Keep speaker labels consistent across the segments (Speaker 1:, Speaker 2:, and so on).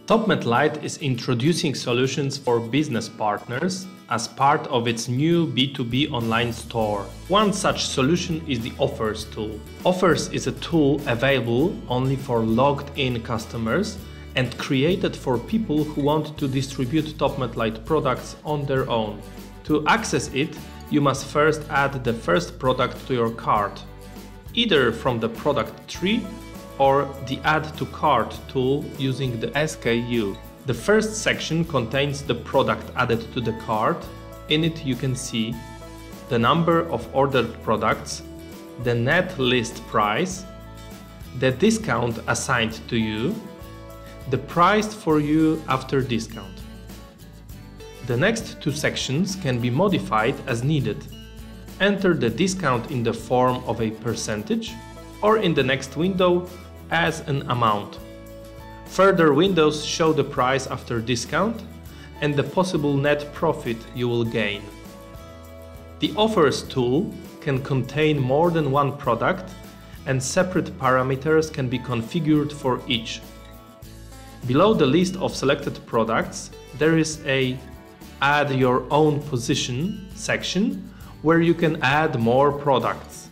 Speaker 1: Topmed Lite is introducing solutions for business partners as part of its new B2B online store. One such solution is the Offers tool. Offers is a tool available only for logged-in customers and created for people who want to distribute Topmed Lite products on their own. To access it, you must first add the first product to your cart, either from the product tree or the Add to Cart tool using the SKU. The first section contains the product added to the cart. In it you can see the number of ordered products, the net list price, the discount assigned to you, the price for you after discount. The next two sections can be modified as needed. Enter the discount in the form of a percentage or in the next window as an amount. Further windows show the price after discount and the possible net profit you will gain. The Offers tool can contain more than one product and separate parameters can be configured for each. Below the list of selected products, there is a Add Your Own Position section where you can add more products.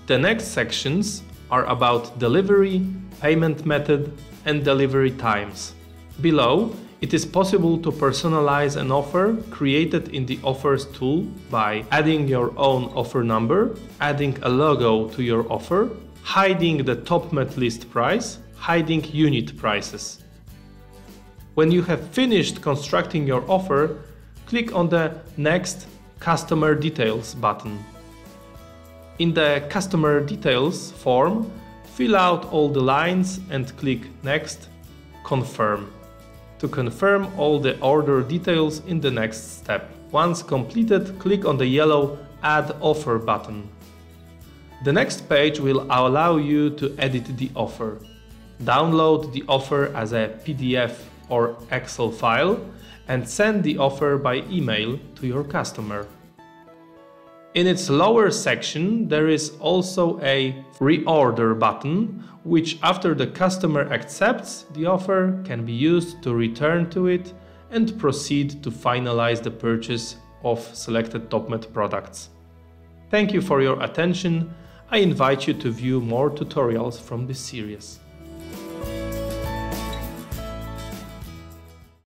Speaker 1: The next sections are about delivery, payment method, and delivery times. Below, it is possible to personalize an offer created in the Offers tool by adding your own offer number, adding a logo to your offer, hiding the Topmed list price, hiding unit prices. When you have finished constructing your offer, click on the Next Customer Details button. In the Customer Details form, fill out all the lines and click Next, Confirm to confirm all the order details in the next step. Once completed, click on the yellow Add Offer button. The next page will allow you to edit the offer. Download the offer as a PDF or Excel file and send the offer by email to your customer. In its lower section, there is also a Reorder button, which after the customer accepts the offer can be used to return to it and proceed to finalize the purchase of selected Topmed products. Thank you for your attention. I invite you to view more tutorials from this series.